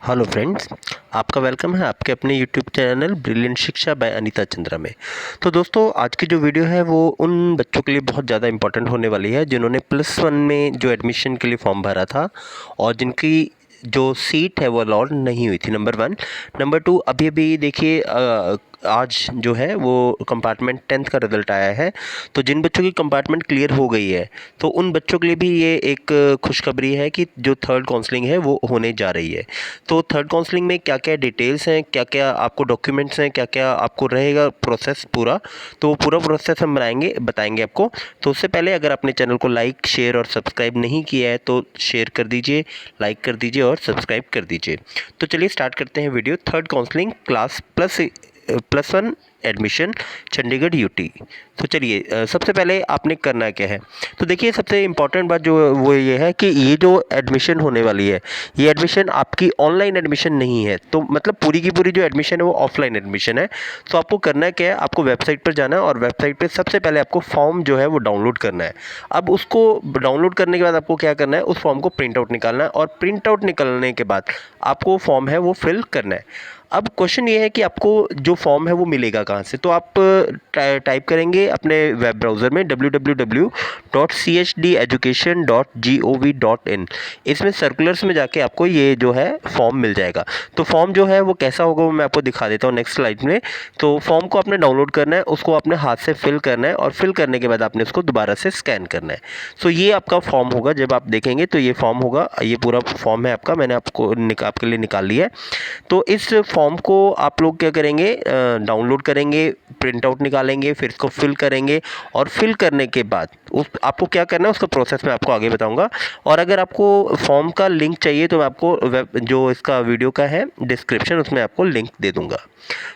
Hello friends, आपका welcome है आपके अपने यूट्यूब चैनल ब्रिलियंट शिक्षा बाय अनीता चंद्रा में। तो दोस्तों, आज की जो वीडियो है वो उन बच्चों के लिए बहुत ज़्यादा इंपॉर्टेंट होने वाली है जिन्होंने +1 में जो एडमिशन के लिए फॉर्म भरा था और जिनकी जो सीट है वो अलॉट नहीं हुई थी। नंबर 1। नंबर 2, अभी अभी देखिए आज जो है वो कंपार्टमेंट 10th का रिज़ल्ट आया है। तो जिन बच्चों की कंपार्टमेंट क्लियर हो गई है तो उन बच्चों के लिए भी ये एक खुशखबरी है कि जो थर्ड काउंसलिंग है वो होने जा रही है। तो थर्ड काउंसलिंग में क्या क्या डिटेल्स हैं, क्या क्या आपको डॉक्यूमेंट्स हैं, क्या क्या आपको रहेगा प्रोसेस पूरा, तो वो पूरा प्रोसेस हम बताएंगे आपको। तो उससे पहले अगर आपने चैनल को लाइक, शेयर और सब्सक्राइब नहीं किया है तो शेयर कर दीजिए, लाइक कर दीजिए और सब्सक्राइब कर दीजिए। तो चलिए स्टार्ट करते हैं video. Third counselling class +1 admission Chandigarh UT. तो चलिए सबसे पहले आपने करना क्या है। तो देखिए, सबसे इम्पॉर्टेंट बात जो वो ये है कि ये जो एडमिशन होने वाली है, ये एडमिशन आपकी ऑनलाइन एडमिशन नहीं है। तो मतलब पूरी की पूरी जो एडमिशन है वो ऑफलाइन एडमिशन है। तो आपको करना क्या है, आपको वेबसाइट पर जाना है और वेबसाइट पर सबसे पहले आपको फॉर्म जो है वो डाउनलोड करना है। अब उसको डाउनलोड करने के बाद आपको क्या करना है, उस फॉर्म को प्रिंट आउट निकालना है और प्रिंट आउट निकलने के बाद आपको फॉर्म है वो फिल करना है। अब क्वेश्चन ये है कि आपको जो फॉर्म है वो मिलेगा कहाँ से। तो आप टाइप करेंगे अपने वेब ब्राउज़र में www.chdeducation.gov.in। इसमें सर्कुलर्स में जाके आपको ये जो है फॉर्म मिल जाएगा। तो फॉर्म जो है वो कैसा होगा वो मैं आपको दिखा देता हूँ नेक्स्ट स्लाइड में। तो फॉर्म को आपने डाउनलोड करना है, उसको अपने हाथ से फिल करना है और फिल करने के बाद आपने उसको दोबारा से स्कैन करना है। सो ये आपका फॉर्म होगा। जब आप देखेंगे तो ये फॉर्म होगा, ये पूरा फॉर्म है आपका, मैंने आपके लिए निकाल लिया है। तो इस फॉर्म को आप लोग क्या करेंगे, डाउनलोड करेंगे, प्रिंट आउट निकालेंगे, फिर इसको फिल करेंगे और फिल करने के बाद उस आपको क्या करना है उसका प्रोसेस मैं आपको आगे बताऊंगा। और अगर आपको फॉर्म का लिंक चाहिए तो मैं आपको वेब जो इसका वीडियो का है डिस्क्रिप्शन, उसमें आपको लिंक दे दूंगा।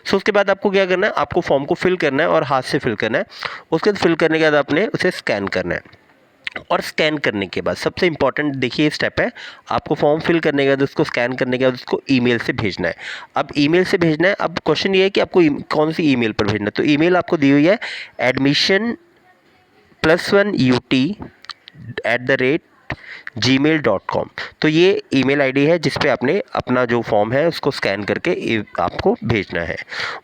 सो उसके बाद आपको क्या करना है, आपको फॉर्म को फिल करना है और हाथ से फिल करना है। उसके बाद फिल करने के बाद आपने उसे स्कैन करना है और स्कैन करने के बाद सबसे इंपॉर्टेंट देखिए स्टेप है, आपको फॉर्म फिल करने के बाद उसको स्कैन करने के बाद उसको ईमेल से भेजना है। अब ईमेल से भेजना है, अब क्वेश्चन ये है कि आपको कौन सी ईमेल पर भेजना है। तो ईमेल आपको दी हुई है admission+1ut@gmail.com। तो ये ईमेल आईडी है जिस पे आपने अपना जो फॉर्म है उसको स्कैन करके आपको भेजना है।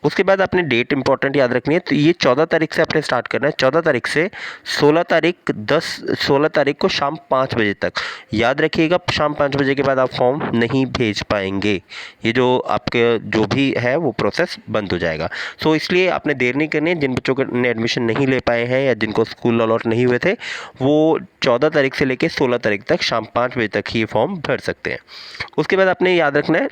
उसके बाद आपने डेट इंपॉर्टेंट याद रखनी है। तो ये 14 तारीख से आपने स्टार्ट करना है। 14 तारीख से 16 तारीख को शाम 5 बजे तक। याद रखिएगा, शाम 5 बजे के बाद आप फॉर्म नहीं भेज पाएंगे। ये जो आपके जो भी है वो प्रोसेस बंद हो जाएगा। सो इसलिए आपने देर नहीं करनी है। जिन बच्चों ने एडमिशन नहीं ले पाए हैं या जिनको स्कूल अलॉट नहीं हुए थे, वो 14 तारीख से लेकर 16 तारीख तक शाम 5 बजे तक ही फॉर्म भर सकते हैं। उसके बाद आपने याद रखना है,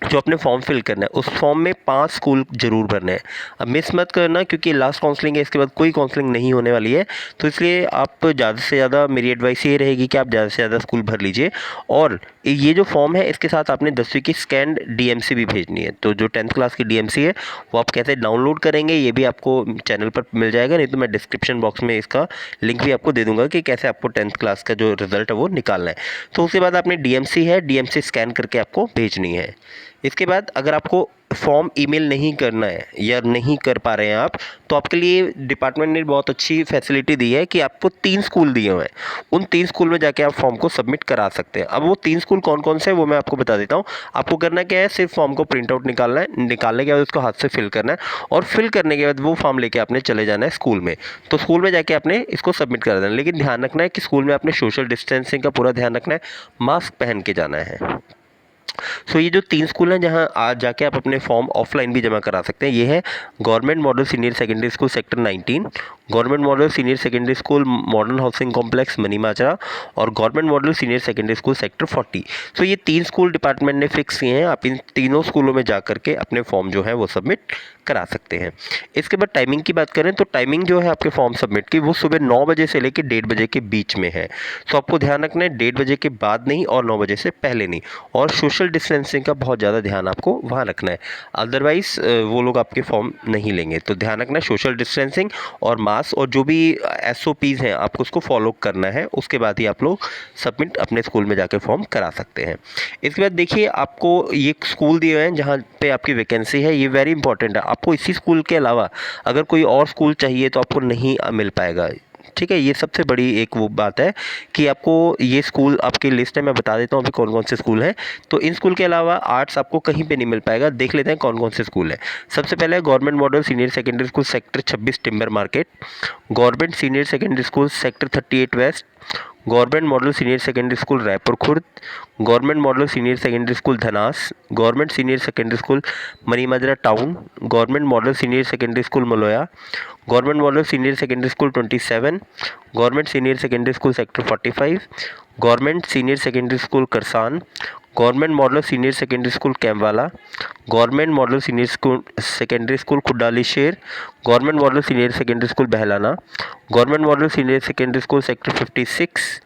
जो अपने फॉर्म फिल करना है उस फॉर्म में 5 स्कूल जरूर भरने हैं। अब मिस मत करना क्योंकि लास्ट काउंसलिंग है, इसके बाद कोई काउंसलिंग नहीं होने वाली है। तो इसलिए आप ज़्यादा से ज़्यादा, मेरी एडवाइस ये रहेगी कि आप ज़्यादा से ज़्यादा स्कूल भर लीजिए। और ये जो फॉर्म है इसके साथ आपने 10वीं की स्कैंड डीएमसी भी भेजनी है। तो जो 10th क्लास की डीएमसी है वो आप कैसे डाउनलोड करेंगे ये भी आपको चैनल पर मिल जाएगा, नहीं तो मैं डिस्क्रिप्शन बॉक्स में इसका लिंक भी आपको दे दूंगा कि कैसे आपको 10th क्लास का जो रिजल्ट है वो निकालना है। तो उसके बाद आपने डीएमसी है, डीएमसी स्कैन करके आपको भेजनी है। इसके बाद अगर आपको फॉर्म ईमेल नहीं करना है या नहीं कर पा रहे हैं आप, तो आपके लिए डिपार्टमेंट ने बहुत अच्छी फैसिलिटी दी है कि आपको 3 स्कूल दिए हुए हैं। उन 3 स्कूल में जाके आप फॉर्म को सबमिट करा सकते हैं। अब वो 3 स्कूल कौन कौन से हैं वो मैं आपको बता देता हूँ। आपको करना क्या है, सिर्फ फॉर्म को प्रिंट आउट निकालना है, निकालने के बाद उसको हाथ से फिल करना है और फिल करने के बाद वो फॉर्म लेके आपने चले जाना है स्कूल में। तो स्कूल में जाके आपने इसको सबमिट कर देना है। लेकिन ध्यान रखना है कि स्कूल में आपने सोशल डिस्टेंसिंग का पूरा ध्यान रखना है, मास्क पहन के जाना है। सो ये जो 3 स्कूल हैं जहां आज जाके आप अपने फॉर्म ऑफलाइन भी जमा करा सकते हैं, ये है government model senior secondary school sector 19, government model senior secondary school modern housing complex Manimajra और government model senior secondary school sector 40। तो ये 3 स्कूल डिपार्टमेंट ने फिक्स किए हैं। आप इन तीनों स्कूलों में जा करके अपने फॉर्म जो है वो सबमिट करा सकते हैं। इसके बाद टाइमिंग की बात करें तो टाइमिंग जो है आपके फॉर्म सबमिट की वो सुबह 9 बजे से लेकर 1:30 बजे के बीच में है। तो आपको ध्यान रखना है 1:30 बजे के बाद नहीं और 9 बजे से पहले नहीं। और सोशल डिस्टेंसिंग का बहुत ज़्यादा ध्यान आपको वहाँ रखना है, अदरवाइज वो लोग आपके फॉर्म नहीं लेंगे। तो ध्यान रखना है सोशल डिस्टेंसिंग और मास्क और जो भी SOPs हैं आपको उसको फॉलो करना है। उसके बाद ही आप लोग सबमिट अपने स्कूल में जाके फॉर्म करा सकते हैं। इसके बाद देखिए, आपको ये स्कूल दिए हुए हैं जहाँ पे आपकी वैकेंसी है, ये वेरी इंपॉर्टेंट है। आपको इसी स्कूल के अलावा अगर कोई और स्कूल चाहिए तो आपको नहीं मिल पाएगा। ठीक है, ये सबसे बड़ी एक वो बात है कि आपको ये स्कूल आपकी लिस्ट है, मैं बता देता हूँ अभी कौन कौन से स्कूल हैं। तो इन स्कूल के अलावा आर्ट्स आपको कहीं पे नहीं मिल पाएगा। देख लेते हैं कौन कौन से स्कूल हैं। सबसे पहले है government model senior secondary school sector 26 timber market, government senior secondary school sector 38 west, government model senior secondary school Raipur Khurd, government model senior secondary school Dhanas, government senior secondary school Manimajra town, government model senior secondary school Maloya, government model senior secondary school 27, government senior secondary school sector 45, government senior secondary school Karsan, government model senior secondary school Kaimbwala, government model senior school secondary school Khudali Sher, government model senior secondary school Behlana, government model senior secondary school sector 56,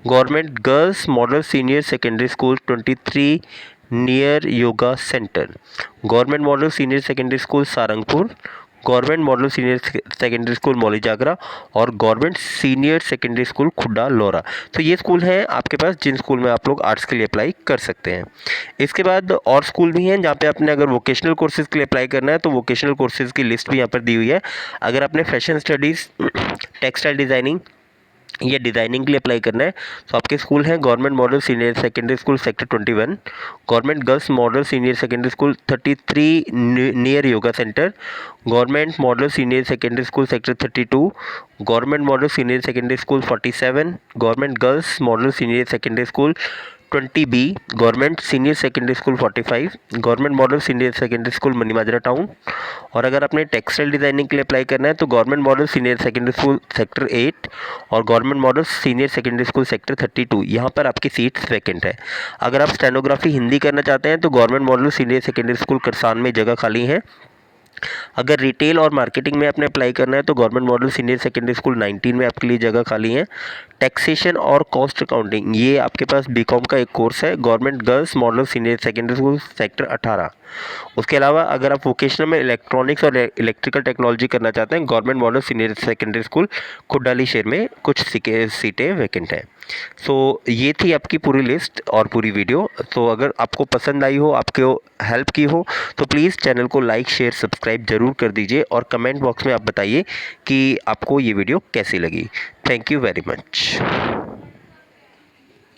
government girls model senior secondary school 23 near yoga centre, government model senior secondary school Sarangpur, government model senior secondary school Mauli Jagran और government senior secondary school Khuda Lahora. तो ये school हैं आपके पास जिन school में आप लोग arts के लिए अप्लाई कर सकते हैं। इसके बाद और स्कूल भी हैं जहाँ पे आपने अगर वोकेशनल कोर्सेज़ के लिए अप्लाई करना है तो वोकेशनल कोर्सेज़ की लिस्ट भी यहाँ पर दी हुई है। अगर आपने फैशन स्टडीज़, टेक्सटाइल डिज़ाइनिंग या डिज़ाइनिंग के लिए अप्लाई करना है तो आपके स्कूल हैं government model senior secondary school sector 21, government girls model senior secondary school 33 near yoga centre, government model senior secondary school sector 32, government model senior secondary school 47, government girls model senior secondary school 20B, government senior secondary school 45, government model senior secondary school Manimajra town. और अगर आपने textile designing के लिए apply करना है तो government model senior secondary school sector 8 और government model senior secondary school sector 32, यहाँ पर आपकी सीट्स वैकेंट है। अगर आप स्टेनोग्राफी हिंदी करना चाहते हैं तो government model senior secondary school करसान में जगह खाली है। अगर रिटेल और मार्केटिंग में आपने अप्लाई करना है तो government model senior secondary school 19 में आपके लिए जगह खाली है। टैक्सेशन और कॉस्ट अकाउंटिंग ये आपके पास बीकॉम का एक कोर्स है, government girls model senior secondary school sector 18। उसके अलावा अगर आप वोकेशनल में इलेक्ट्रॉनिक्स और इलेक्ट्रिकल टेक्नोलॉजी करना चाहते हैं government model senior secondary school Khudali Sher में कुछ सीटें वैकेंट हैं। सो ये थी आपकी पूरी लिस्ट और पूरी वीडियो। तो अगर आपको पसंद आई हो, आपको हेल्प की हो तो प्लीज़ चैनल को लाइक शेयर सब्सक्राइब ज़रूर कर दीजिए और कमेंट बॉक्स में आप बताइए कि आपको ये वीडियो कैसी लगी। Thank you very much.